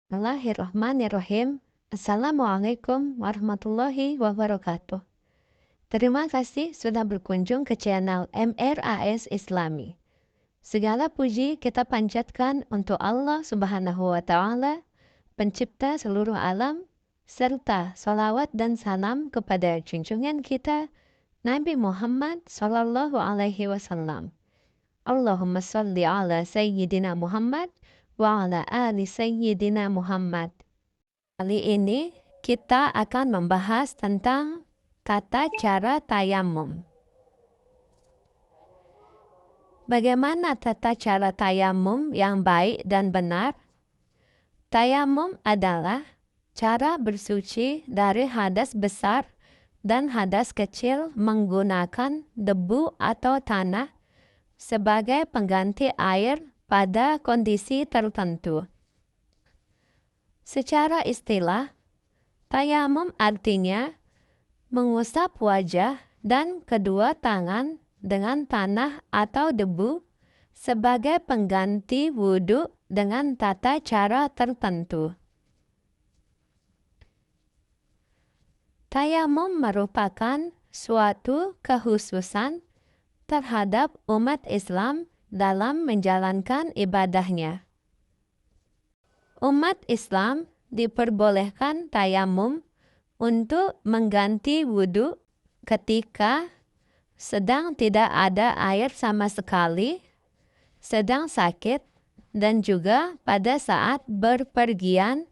Bismillahirrahmanirrahim. Assalamualaikum warahmatullahi wabarakatuh. Terima kasih sudah berkunjung ke channel MRAS Islami. Segala puji kita panjatkan untuk Allah Subhanahu wa Ta'ala, Pencipta seluruh alam, serta salawat dan salam kepada junjungan kita, Nabi Muhammad Sallallahu Alaihi Wasallam. Allahumma salli ala Sayyidina Muhammad wa ala ali Sayyidina Muhammad. Kali ini kita akan membahas tentang tata cara tayamum. Bagaimana tata cara tayamum yang baik dan benar? Tayamum adalah cara bersuci dari hadas besar dan hadas kecil menggunakan debu atau tanah sebagai pengganti air pada kondisi tertentu. Secara istilah, tayamum artinya mengusap wajah dan kedua tangan dengan tanah atau debu sebagai pengganti wudhu dengan tata cara tertentu. Tayamum merupakan suatu kekhususan terhadap umat Islam dalam menjalankan ibadahnya. Umat Islam diperbolehkan tayamum untuk mengganti wudhu ketika sedang tidak ada air sama sekali, sedang sakit, dan juga pada saat berpergian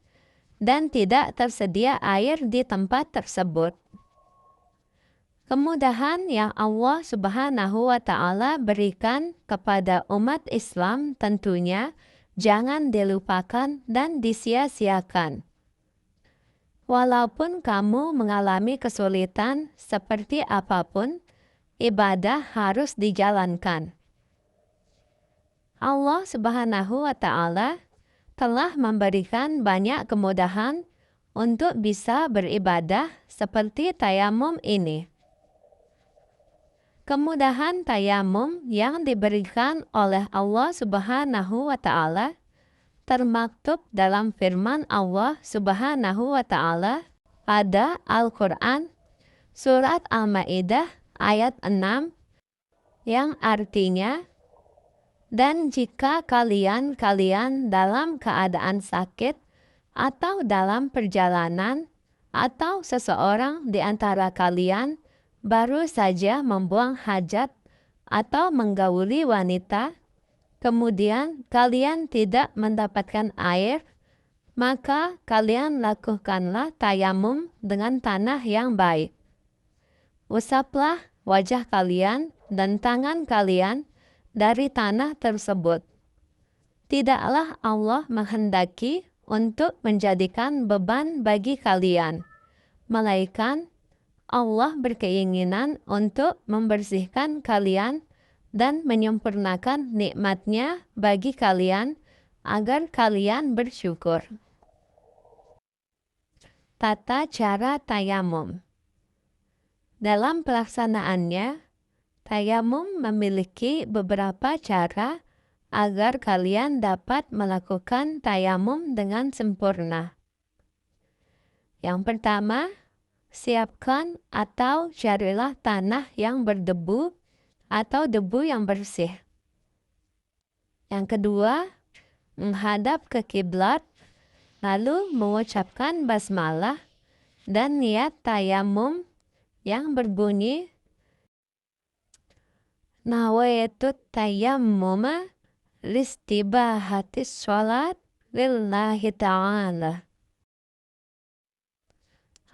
dan tidak tersedia air di tempat tersebut. Kemudahan yang Allah Subhanahu wa Ta'ala berikan kepada umat Islam tentunya jangan dilupakan dan disia-siakan. Walaupun kamu mengalami kesulitan seperti apapun, ibadah harus dijalankan. Allah Subhanahu wa Ta'ala telah memberikan banyak kemudahan untuk bisa beribadah seperti tayamum ini. Kemudahan tayamum yang diberikan oleh Allah Subhanahu wa Ta'ala termaktub dalam firman Allah Subhanahu wa Ta'ala pada Al-Quran Surat Al-Ma'idah ayat 6 yang artinya, "Dan jika kalian dalam keadaan sakit atau dalam perjalanan atau seseorang di antara kalian baru saja membuang hajat atau menggauli wanita, kemudian kalian tidak mendapatkan air, maka kalian lakukanlah tayamum dengan tanah yang baik. Usaplah wajah kalian dan tangan kalian dari tanah tersebut. Tidaklah Allah menghendaki untuk menjadikan beban bagi kalian, melainkan Allah berkeinginan untuk membersihkan kalian dan menyempurnakan nikmat-Nya bagi kalian agar kalian bersyukur." Tata cara tayamum. Dalam pelaksanaannya, tayamum memiliki beberapa cara agar kalian dapat melakukan tayamum dengan sempurna. Yang pertama, siapkan atau carilah tanah yang berdebu atau debu yang bersih. Yang kedua, menghadap ke kiblat, lalu mengucapkan basmalah dan niat tayamum yang berbunyi, "Nawaitut tayammuma listibahatis sholat lillahi ta'ala."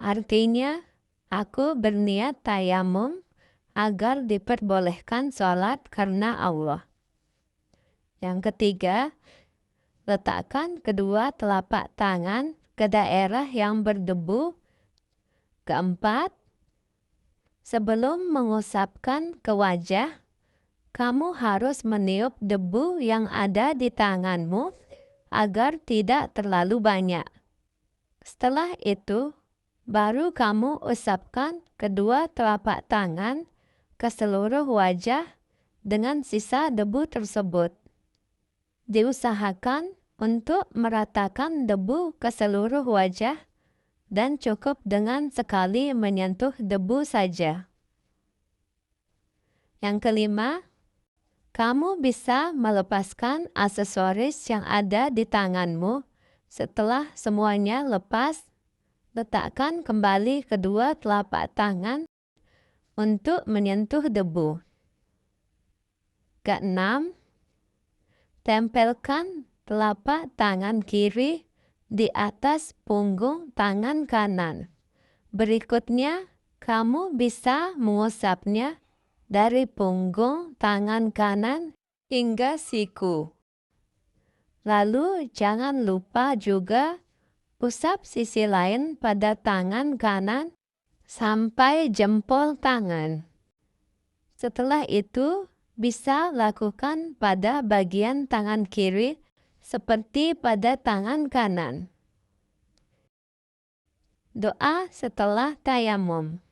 Artinya, aku berniat tayamum agar diperbolehkan sholat karena Allah. Yang ketiga, letakkan kedua telapak tangan ke daerah yang berdebu. Keempat, sebelum mengusapkan ke wajah, kamu harus meniup debu yang ada di tanganmu agar tidak terlalu banyak. Setelah itu, baru kamu usapkan kedua telapak tangan ke seluruh wajah dengan sisa debu tersebut. Diusahakan untuk meratakan debu ke seluruh wajah dan cukup dengan sekali menyentuh debu saja. Yang kelima, kamu bisa melepaskan aksesoris yang ada di tanganmu. Setelah semuanya lepas, letakkan kembali kedua telapak tangan untuk menyentuh debu. Keenam, tempelkan telapak tangan kiri di atas punggung tangan kanan. Berikutnya, kamu bisa mengusapnya dari punggung tangan kanan hingga siku. Lalu jangan lupa juga usap sisi lain pada tangan kanan sampai jempol tangan. Setelah itu, bisa lakukan pada bagian tangan kiri seperti pada tangan kanan. Doa setelah tayamum.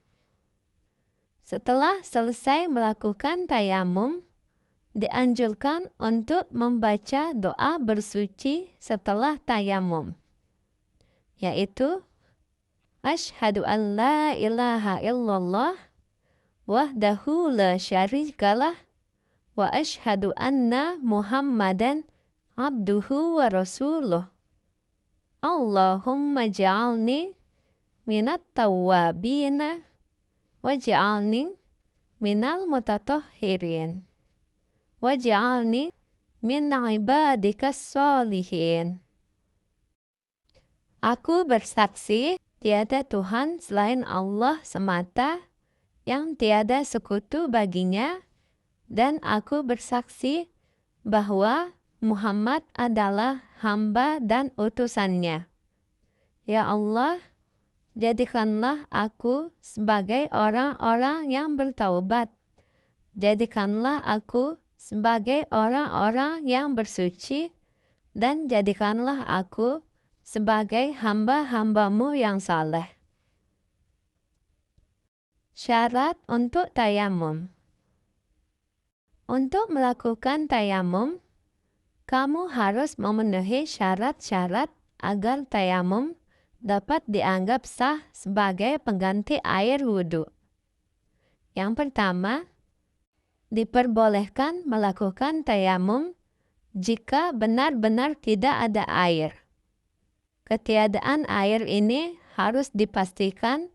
Setelah selesai melakukan tayamum, dianjurkan untuk membaca doa bersuci setelah tayamum, yaitu Asyhadu an la ilaha illallah wahdahu la syarikalah wa asyhadu anna Muhammadan abduhu wa rasuluh. Allahumma ja'alni minat tawwabina waj'alni minal mutatahhirin waj'alni min ibadikas sholihin. Aku bersaksi tiada Tuhan selain Allah semata yang tiada sekutu baginya, dan aku bersaksi bahwa Muhammad adalah hamba dan utusannya. Ya Allah, jadikanlah aku sebagai orang-orang yang bertaubat. Jadikanlah aku sebagai orang-orang yang bersuci, dan jadikanlah aku sebagai hamba-hambamu yang saleh. Syarat untuk tayamum. Untuk melakukan tayamum, kamu harus memenuhi syarat-syarat agar tayamum dapat dianggap sah sebagai pengganti air wudhu. Yang pertama, diperbolehkan melakukan tayamum jika benar-benar tidak ada air. Ketiadaan air ini harus dipastikan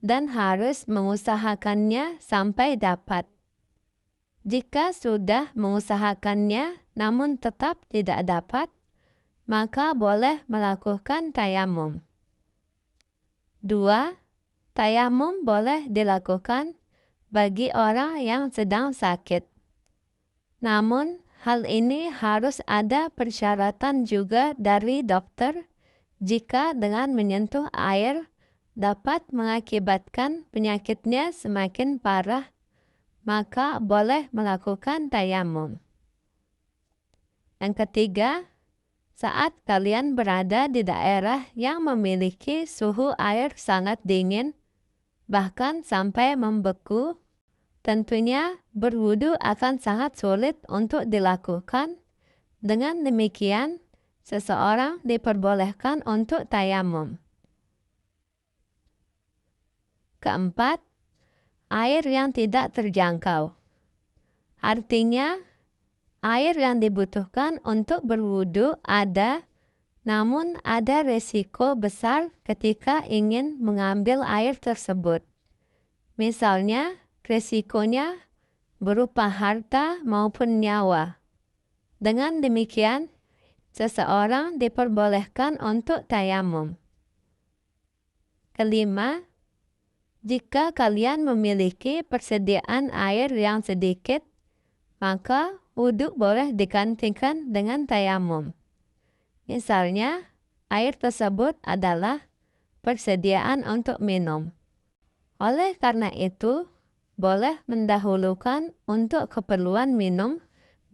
dan harus mengusahakannya sampai dapat. Jika sudah mengusahakannya namun tetap tidak dapat, maka boleh melakukan tayamum. 2. Tayamum boleh dilakukan bagi orang yang sedang sakit. Namun, hal ini harus ada persyaratan juga dari dokter jika dengan menyentuh air dapat mengakibatkan penyakitnya semakin parah, maka boleh melakukan tayamum. Yang ketiga, saat kalian berada di daerah yang memiliki suhu air sangat dingin, bahkan sampai membeku, tentunya berwudu akan sangat sulit untuk dilakukan. Dengan demikian, seseorang diperbolehkan untuk tayamum. Keempat, air yang tidak terjangkau. Artinya, air yang dibutuhkan untuk berwudu ada, namun ada resiko besar ketika ingin mengambil air tersebut. Misalnya, resikonya berupa harta maupun nyawa. Dengan demikian, seseorang diperbolehkan untuk tayamum. Kelima, jika kalian memiliki persediaan air yang sedikit, maka wudhu boleh digantikan dengan tayamum. Misalnya, air tersebut adalah persediaan untuk minum. Oleh karena itu, boleh mendahulukan untuk keperluan minum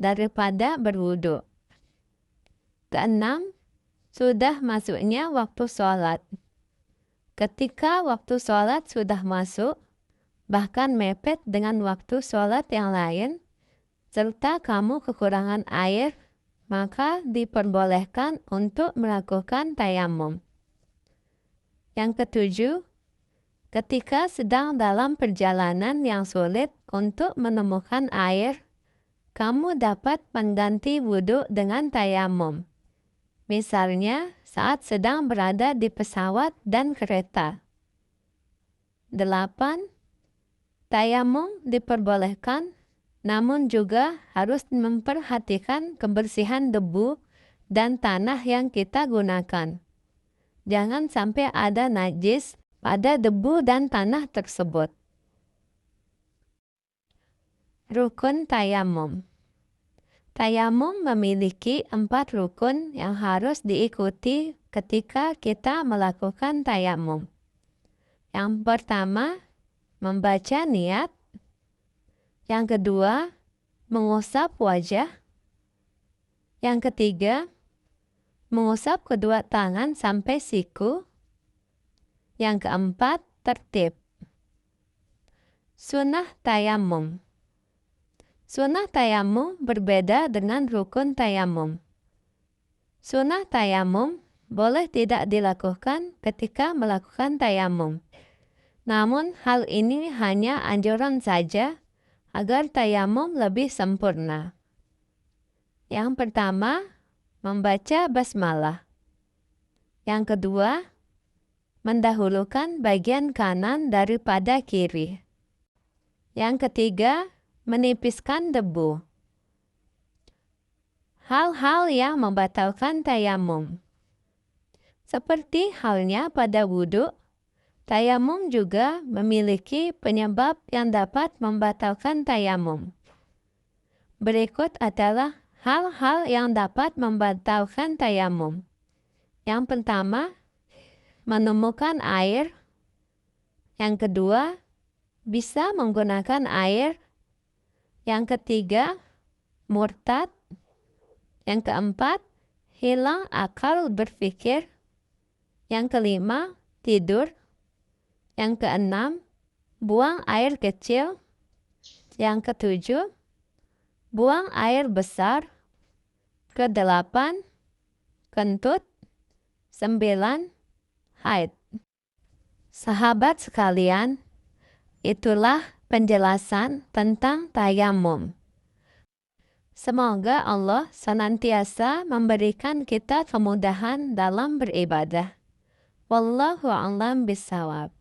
daripada berwudhu. Keenam, sudah masuknya waktu sholat. Ketika waktu sholat sudah masuk, bahkan mepet dengan waktu sholat yang lain, serta kamu kekurangan air, maka diperbolehkan untuk melakukan tayamum. Yang ketujuh, ketika sedang dalam perjalanan yang sulit untuk menemukan air, kamu dapat mengganti wudhu dengan tayamum. Misalnya, saat sedang berada di pesawat dan kereta. 8. Tayamum diperbolehkan, namun juga harus memperhatikan kebersihan debu dan tanah yang kita gunakan. Jangan sampai ada najis pada debu dan tanah tersebut. Rukun tayamum. Tayamum memiliki 4 rukun yang harus diikuti ketika kita melakukan tayamum. Yang pertama, membaca niat. Yang kedua, mengusap wajah. Yang ketiga, mengusap kedua tangan sampai siku. Yang keempat, tertib. Sunnah tayamum. Sunnah tayamum berbeda dengan rukun tayamum. Sunnah tayamum boleh tidak dilakukan ketika melakukan tayamum. Namun hal ini hanya anjuran saja agar tayamum lebih sempurna. Yang pertama, membaca basmalah. Yang kedua, mendahulukan bagian kanan daripada kiri. Yang ketiga, menipiskan debu. Hal-hal yang membatalkan tayamum. Seperti halnya pada wudhu, tayamum juga memiliki penyebab yang dapat membatalkan tayamum. Berikut adalah hal-hal yang dapat membatalkan tayamum. Yang pertama, menemukan air. Yang kedua, bisa menggunakan air. Yang ketiga, murtad. Yang keempat, hilang akal berpikir. Yang kelima, tidur. Yang keenam, buang air kecil. Yang ketujuh, buang air besar. Kedelapan, kentut. 9, haid. Sahabat sekalian, itulah penjelasan tentang tayamum. Semoga Allah senantiasa memberikan kita kemudahan dalam beribadah. Wallahu a'lam bishawab.